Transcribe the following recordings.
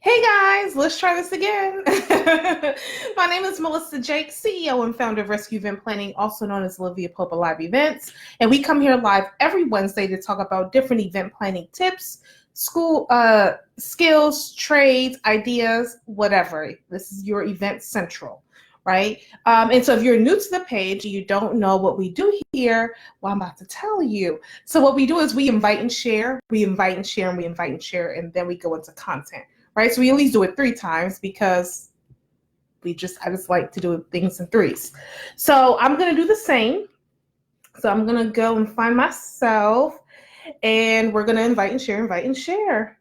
Hey guys, let's try this again. My name is Melissa Jake, CEO and founder of Rescue Event Planning, also known as Olivia Popa Live Events. And we come here live every Wednesday to talk about different event planning tips, school skills, trades, ideas, whatever. This is your event central, right? And so if you're new to the page and you don't know what we do here, well, I'm about to tell you. So what we do is we invite and share, we invite and share, and we invite and share, and then we go into content. Right, so we at least do it 3 times because I just like to do things in threes. So I'm gonna do the same. So I'm gonna go and find myself, and we're gonna invite and share, invite and share.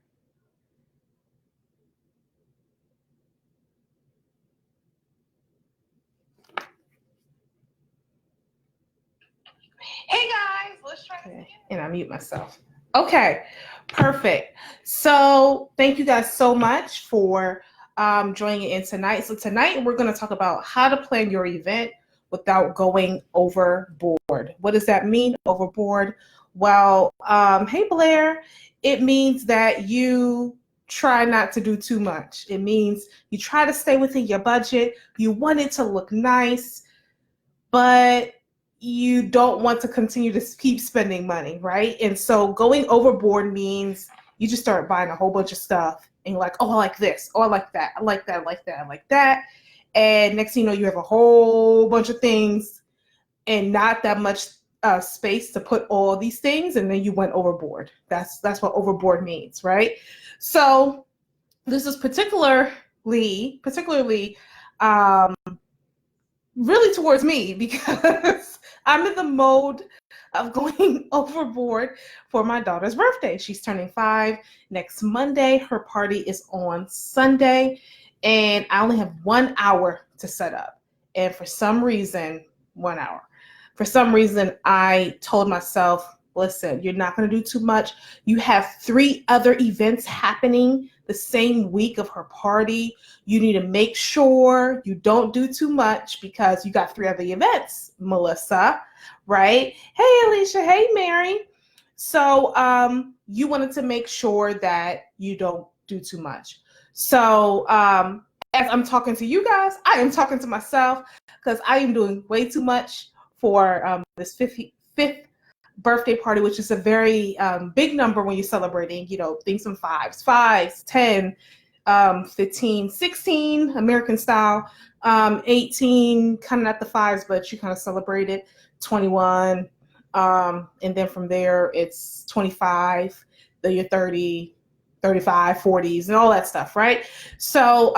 Hey guys, let's try this again. And I mute myself. Okay, perfect. So thank you guys so much for joining in tonight. So tonight we're going to talk about how to plan your event without going overboard. What does that mean, overboard? Well, hey Blair, it means that you try not to do too much. It means you try to stay within your budget. You want it to look nice, but you don't want to continue to keep spending money, right? And so going overboard means you just start buying a whole bunch of stuff and you're like, oh, I like this. Oh, I like that. I like that. I like that. I like that. And next thing you know, you have a whole bunch of things and not that much space to put all these things. And then you went overboard. That's what overboard means, right? So this is particularly really towards me because I'm in the mode of going overboard for my daughter's birthday. She's turning 5 next Monday. Her party is on Sunday, and I only have 1 hour to set up. And for some reason, 1 hour. For some reason, I told myself, listen, you're not going to do too much. You have 3 other events happening the same week of her party. You need to make sure you don't do too much because you got 3 other events, Melissa, right? Hey, Alicia. Hey, Mary. So you wanted to make sure that you don't do too much. So as I'm talking to you guys, I am talking to myself because I am doing way too much for this fifth birthday party, which is a very big number when you're celebrating, things in fives, 10, 15, 16, American style, 18, kind of not the fives, but you kind of celebrate it, 21, and then from there it's 25, then you're 30, 35, 40s, and all that stuff, right? So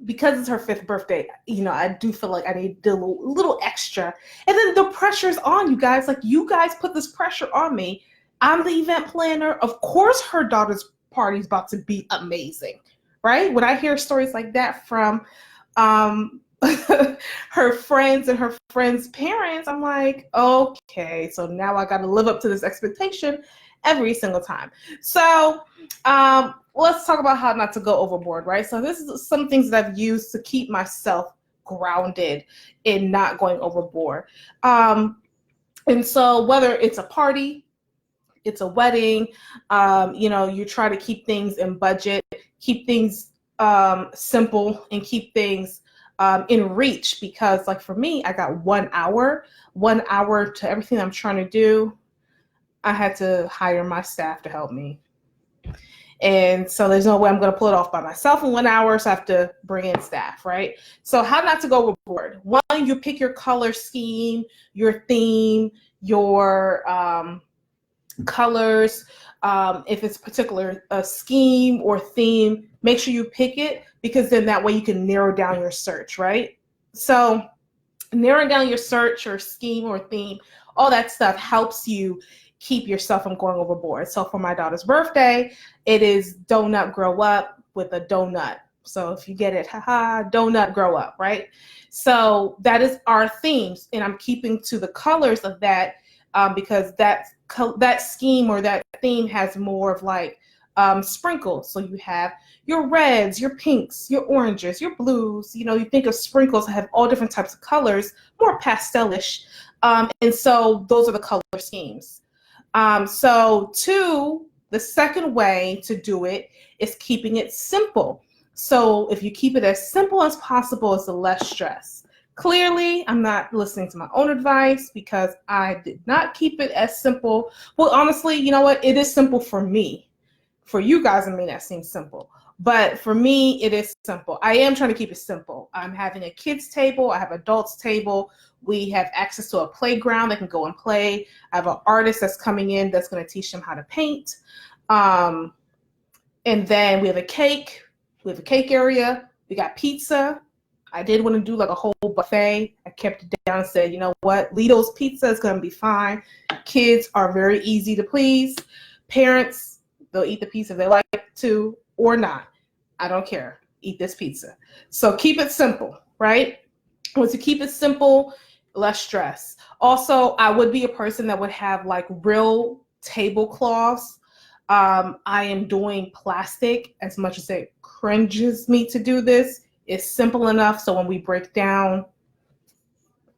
because it's her 5th birthday, I do feel like I need a little extra. And then the pressure's on you guys. Like, you guys put this pressure on me. I'm the event planner. Of course, her daughter's party is about to be amazing, right? When I hear stories like that from her friends and her friends' parents, I'm like, okay, so now I got to live up to this expectation every single time. So let's talk about how not to go overboard, right? So this is some things that I've used to keep myself grounded in not going overboard. And so whether it's a party, it's a wedding, you try to keep things in budget, keep things simple, and keep things in reach, because like for me, I got 1 hour to everything I'm trying to do. I had to hire my staff to help me. And so there's no way I'm going to pull it off by myself in 1 hour, so I have to bring in staff, right? So how not to go overboard. One, you pick your color scheme, your theme, your colors. If it's a particular scheme or theme, make sure you pick it, because then that way you can narrow down your search, right? So narrowing down your search or scheme or theme, all that stuff helps you keep yourself from going overboard. So for my daughter's birthday, it is donut grow up with a donut. So if you get it, haha, donut grow up, right? So that is our themes, and I'm keeping to the colors of that because that scheme or that theme has more of like sprinkles. So you have your reds, your pinks, your oranges, your blues. You think of sprinkles that have all different types of colors, more pastelish. And so those are the color schemes. So 2, The second way to do it is keeping it simple. So if you keep it as simple as possible, it's the less stress. Clearly, I'm not listening to my own advice because I did not keep it as simple. Well, honestly, you know what? It is simple for me. For you guys, it may not seem simple, but for me, it is simple. I am trying to keep it simple. I'm having a kids table. I have adults table. We have access to a playground. They can go and play. I have an artist that's coming in that's going to teach them how to paint. And then we have a cake. We have a cake area. We got pizza. I did want to do like a whole buffet. I kept it down and said, you know what? Lido's pizza is going to be fine. Kids are very easy to please. Parents, they'll eat the pizza if they like to or not. I don't care. Eat this pizza. So keep it simple, right? Once you keep it simple, less stress. Also, I would be a person that would have like real tablecloths. I am doing plastic as much as it cringes me to do this. It's simple enough so when we break down,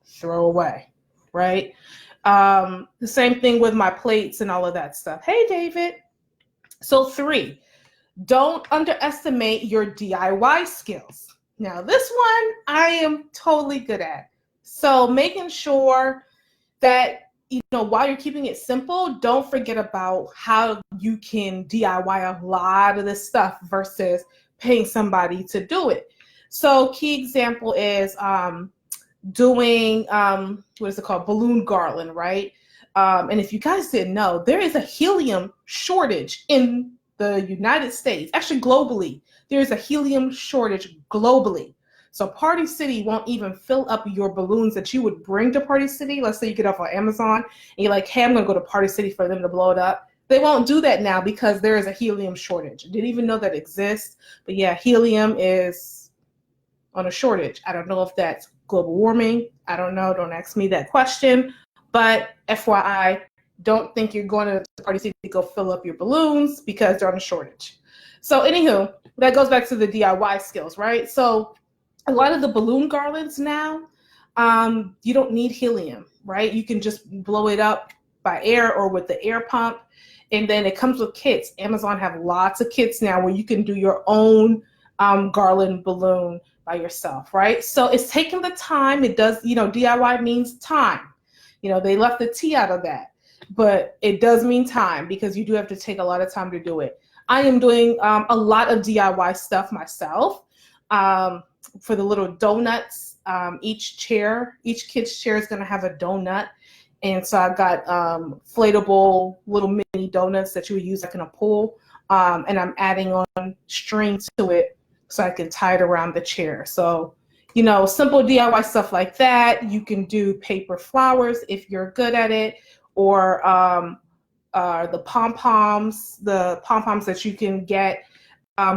throw away, right? The same thing with my plates and all of that stuff. Hey, David. So 3, don't underestimate your DIY skills. Now, this one I am totally good at. So making sure that, you know, while you're keeping it simple, don't forget about how you can DIY a lot of this stuff versus paying somebody to do it. So key example is doing, what is it called? Balloon garland, right? And if you guys didn't know, there is a helium shortage in the United States, actually globally. There's a helium shortage globally. So Party City won't even fill up your balloons that you would bring to Party City. Let's say you get off on Amazon and you're like, hey, I'm going to go to Party City for them to blow it up. They won't do that now because there is a helium shortage. I didn't even know that exists. But yeah, helium is on a shortage. I don't know if that's global warming. I don't know. Don't ask me that question. But FYI, don't think you're going to Party City to go fill up your balloons because they're on a shortage. So anywho, that goes back to the DIY skills, right? So a lot of the balloon garlands now, you don't need helium, right? You can just blow it up by air or with the air pump. And then it comes with kits. Amazon have lots of kits now where you can do your own garland balloon by yourself, right? So it's taking the time. It does, you know, DIY means time. You know, they left the T out of that, but it does mean time because you do have to take a lot of time to do it. I am doing a lot of DIY stuff myself. For the little donuts, each kid's chair is going to have a donut. And so I got inflatable little mini donuts that you would use like in a pool. And I'm adding on string to it so I can tie it around the chair. So, you know, simple DIY stuff like that. You can do paper flowers if you're good at it, or the pom-poms that you can get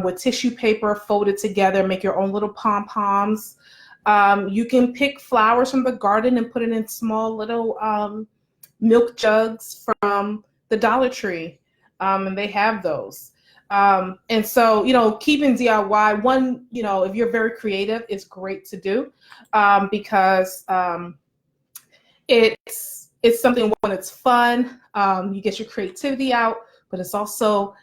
with tissue paper folded together, make your own little pom-poms. You can pick flowers from the garden and put it in small little milk jugs from the Dollar Tree, and they have those. And so, you know, keeping DIY, one, you know, if you're very creative, is great to do because it's something when it's fun, you get your creativity out, but it's also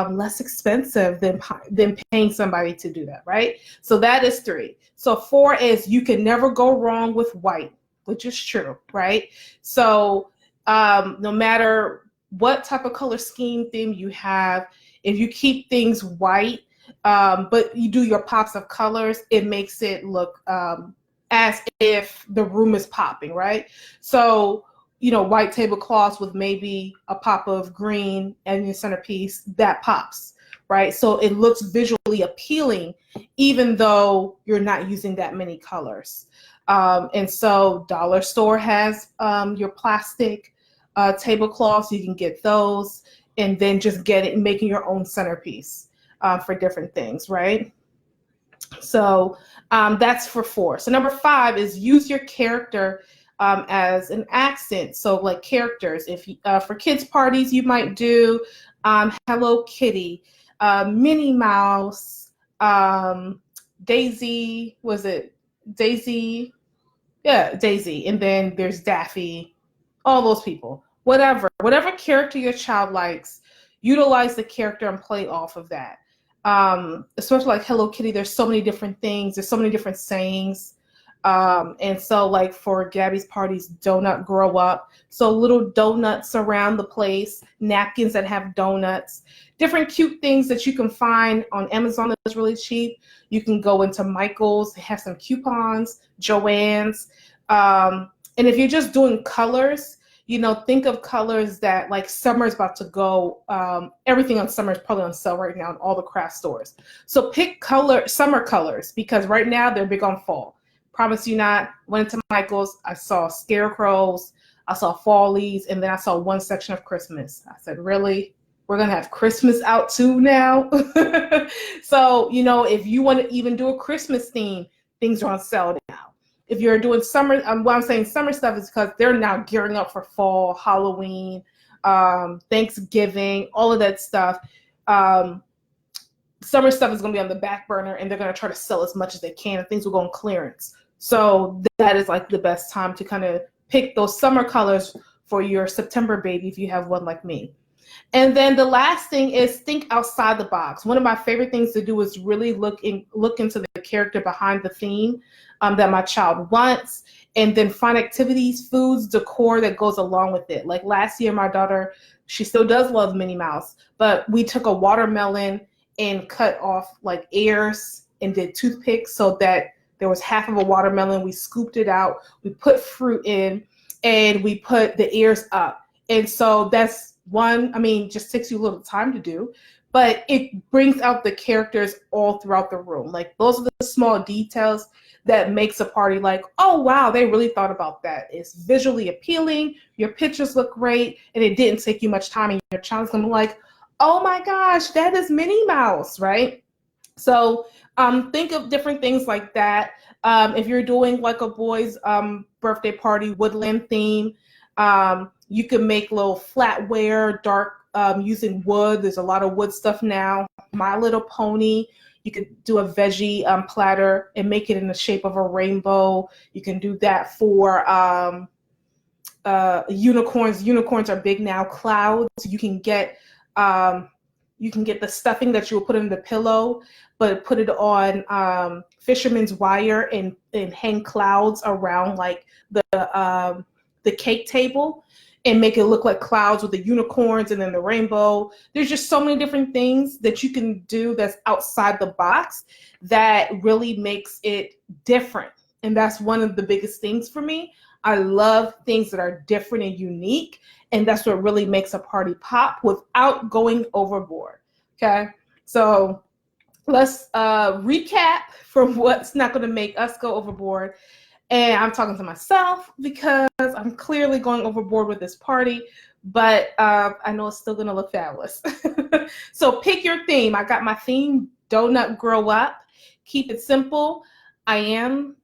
less expensive than paying somebody to do that, right? So that is 3. So 4 is you can never go wrong with white, which is true, right? So no matter what type of color scheme theme you have, if you keep things white, but you do your pops of colors, it makes it look as if the room is popping, right? So, you know, white tablecloths with maybe a pop of green and your centerpiece, that pops, right? So it looks visually appealing, even though you're not using that many colors. And so Dollar Store has your plastic tablecloths. You can get those and then just making your own centerpiece for different things, right? So that's for 4. So number 5 is use your character as an accent. So like characters, if for kids parties, you might do Hello Kitty, Minnie Mouse, Daisy, was it Daisy? Yeah, Daisy. And then there's Daffy, all those people. Whatever character your child likes, utilize the character and play off of that. Especially like Hello Kitty, there's so many different things, there's so many different sayings. And so like for Gabby's parties, donut grow up. So little donuts around the place, napkins that have donuts, different cute things that you can find on Amazon that's really cheap. You can go into Michael's, have some coupons, Joann's. And if you're just doing colors, you know, think of colors that like summer's about to go. Everything on summer is probably on sale right now in all the craft stores. So pick summer colors, because right now they're big on fall. Promise you not. Went into Michael's, I saw scarecrows, I saw fall leaves, and then I saw one section of Christmas. I said, really? We're gonna have Christmas out too now? So, you know, if you want to even do a Christmas theme, things are on sale now. If you're doing summer, what I'm saying summer stuff is because they're now gearing up for fall, Halloween, Thanksgiving, all of that stuff. Summer stuff is going to be on the back burner, and they're going to try to sell as much as they can, and things will go on clearance. So that is like the best time to kind of pick those summer colors for your September baby if you have one like me. And then the last thing is think outside the box. One of my favorite things to do is really look into the character behind the theme that my child wants, and then find activities, foods, decor that goes along with it. Like last year, my daughter, she still does love Minnie Mouse, but we took a watermelon and cut off like ears and did toothpicks so that there was half of a watermelon. We scooped it out, we put fruit in, and we put the ears up. And so that's one, I mean, just takes you a little time to do, but it brings out the characters all throughout the room. Like those are the small details that makes a party like, oh wow, they really thought about that. It's visually appealing, your pictures look great, and it didn't take you much time, and your child's gonna be like, oh my gosh, that is Minnie Mouse, right? So think of different things like that. If you're doing like a boy's birthday party, woodland theme, you can make little flatware, dark, using wood. There's a lot of wood stuff now. My Little Pony. You could do a veggie platter and make it in the shape of a rainbow. You can do that for unicorns. Unicorns are big now. Clouds. You can get the stuffing that you will put in the pillow, but put it on fisherman's wire and hang clouds around like the cake table, and make it look like clouds with the unicorns and then the rainbow. There's just so many different things that you can do that's outside the box that really makes it different. And that's one of the biggest things for me. I love things that are different and unique, and that's what really makes a party pop without going overboard. Okay, so let's recap from what's not going to make us go overboard. And I'm talking to myself because I'm clearly going overboard with this party, but I know it's still going to look fabulous. So pick your theme. I got my theme, Donut Grow Up. Keep it simple. I am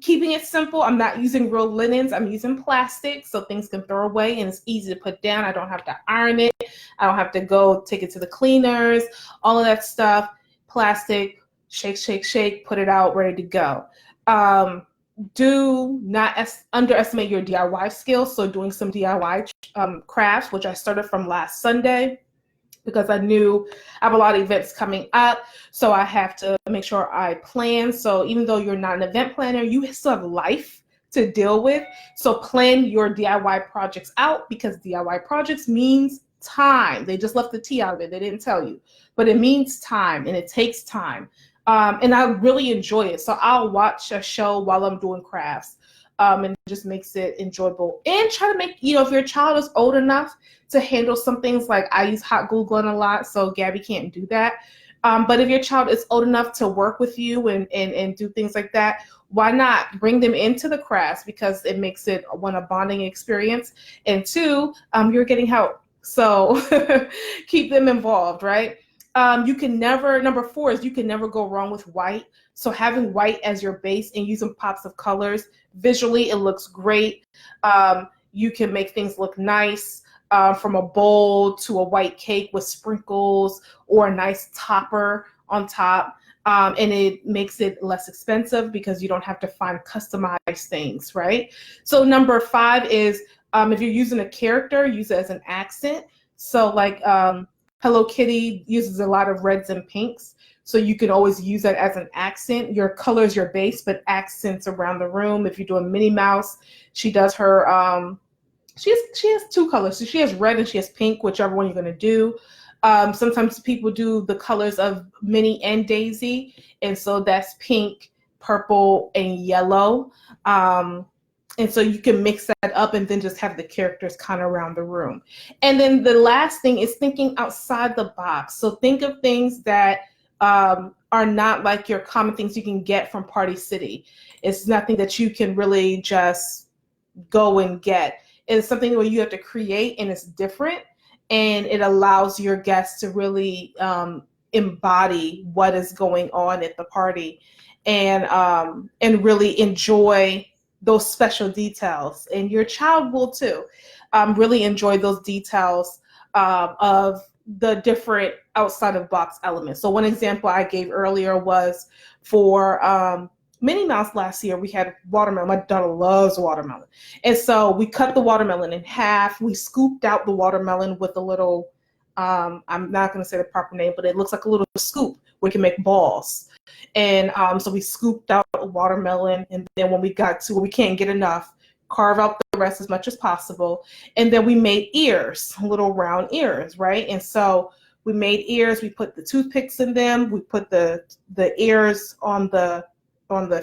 keeping it simple. I'm not using real linens. I'm using plastic so things can throw away, and it's easy to put down. I don't have to iron it. I don't have to go take it to the cleaners, all of that stuff. Plastic, shake, shake, shake, put it out, ready to go. Do not underestimate your DIY skills. So doing some DIY crafts, which I started from last Sunday, because I knew I have a lot of events coming up. So I have to make sure I plan. So even though you're not an event planner, you still have life to deal with. So plan your DIY projects out, because DIY projects means time. They just left the T out of it. They didn't tell you, but it means time, and it takes time. And I really enjoy it. So I'll watch a show while I'm doing crafts, and it just makes it enjoyable. And try to make, you know, if your child is old enough to handle some things, like I use hot glue gun a lot, so Gabby can't do that. But if your child is old enough to work with you and do things like that, why not bring them into the crafts? Because it makes it, one, a bonding experience, and two, you're getting help. So keep them involved, right? Number 4 is you can never go wrong with white. So having white as your base and using pops of colors, visually it looks great. You can make things look nice, from a bowl to a white cake with sprinkles or a nice topper on top. And it makes it less expensive because you don't have to find customized things, right? So number 5 is if you're using a character, use it as an accent. So like Hello Kitty uses a lot of reds and pinks, so you can always use that as an accent. Your color is your base, but accents around the room. If you're doing Minnie Mouse, she does her she has two colors. So she has red and she has pink, whichever one you're gonna do. Sometimes people do the colors of Minnie and Daisy, and so that's pink, purple, and yellow. And so you can mix that up and then just have the characters kind of around the room. And then the last thing is thinking outside the box. So think of things that are not like your common things you can get from Party City. It's nothing that you can really just go and get. It's something where you have to create, and it's different, and it allows your guests to really embody what is going on at the party, and really enjoy those special details. And your child will too really enjoy those details of the different outside of box elements. So one example I gave earlier was for Minnie Mouse last year, we had watermelon. My daughter loves watermelon. And so we cut the watermelon in half. We scooped out the watermelon with a little, I'm not going to say the proper name, but it looks like a little scoop where you can make balls. And so we scooped out a watermelon. And then when we got to where we can't get enough, carve out the rest as much as possible. And then we made ears, little round ears, right? And so we made ears. We put the toothpicks in them. We put the ears on the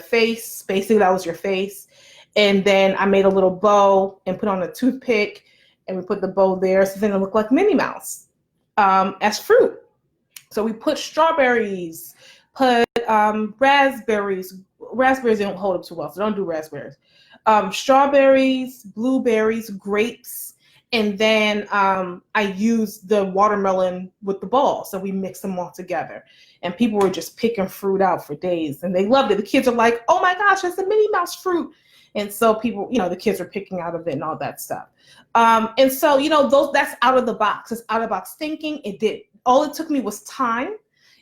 face. Basically, that was your face. And then I made a little bow and put on a toothpick, and we put the bow there. So then it looked like Minnie Mouse as fruit. So we put strawberries, put raspberries. Raspberries don't hold up too well, so don't do raspberries. Strawberries, blueberries, grapes, and then I used the watermelon with the ball. So we mixed them all together. And people were just picking fruit out for days, and they loved it. The kids are like, oh my gosh, that's a Minnie Mouse fruit. And so people, the kids are picking out of it and all that stuff. And so, that's out of the box. It's out of the box thinking. All it took me was time.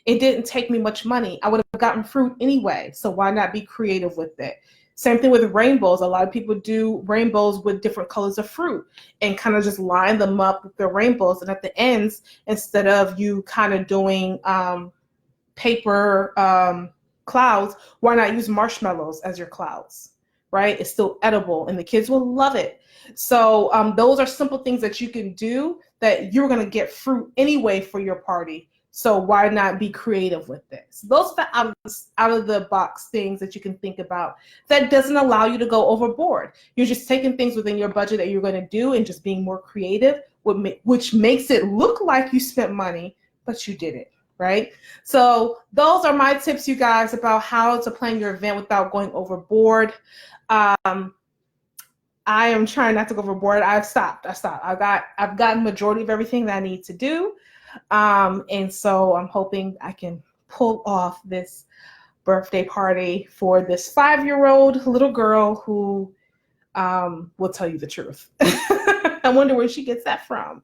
It didn't take me much money. I would have gotten fruit anyway. So why not be creative with it? Same thing with rainbows. A lot of people do rainbows with different colors of fruit and kind of just line them up with the rainbows. And at the ends, instead of you kind of doing paper clouds, why not use marshmallows as your clouds, right? It's still edible and the kids will love it. So those are simple things that you can do that you're going to get fruit anyway for your party. So why not be creative with this? Those are the out of the box things that you can think about that doesn't allow you to go overboard. You're just taking things within your budget that you're going to do and just being more creative, which makes it look like you spent money, but you didn't. Right? So those are my tips, you guys, about how to plan your event without going overboard. I am trying not to go overboard. I've stopped. I've gotten majority of everything that I need to do. And so I'm hoping I can pull off this birthday party for this 5-year-old little girl who will tell you the truth. I wonder where she gets that from.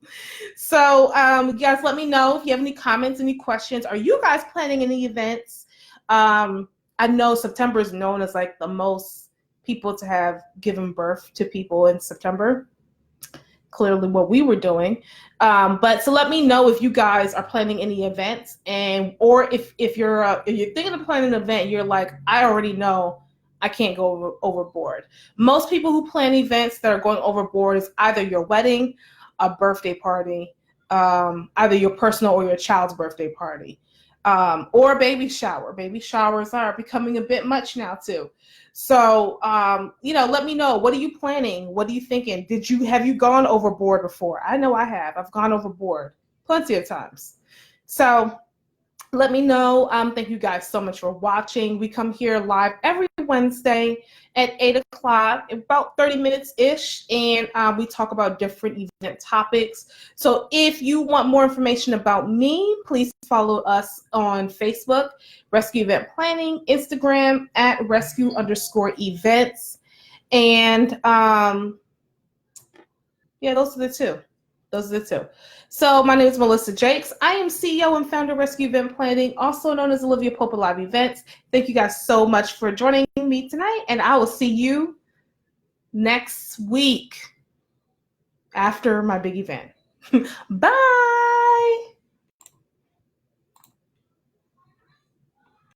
So you guys, let me know if you have any comments, any questions. Are you guys planning any events? I know September is known as like the most people to have given birth to people in September. Clearly what we were doing. But so let me know if you guys are planning any events, or if you're thinking of planning an event, you're like, I already know I can't go overboard. Most people who plan events that are going overboard is either your wedding, a birthday party, either your personal or your child's birthday party, or a baby shower. Baby showers are becoming a bit much now too. So, let me know. What are you planning? What are you thinking? Have you gone overboard before? I know I have. I've gone overboard plenty of times. So let me know. Thank you guys so much for watching. We come here live every Wednesday at 8 o'clock, about 30 minutes-ish, and we talk about different event topics. So if you want more information about me, please follow us on Facebook, Rescue Event Planning, Instagram at rescue_events. And those are the two. So my name is Melissa Jakes. I am CEO and founder of Rescue Event Planning, also known as Olivia Pope Live Events. Thank you guys so much for joining me tonight, and I will see you next week after my big event. Bye.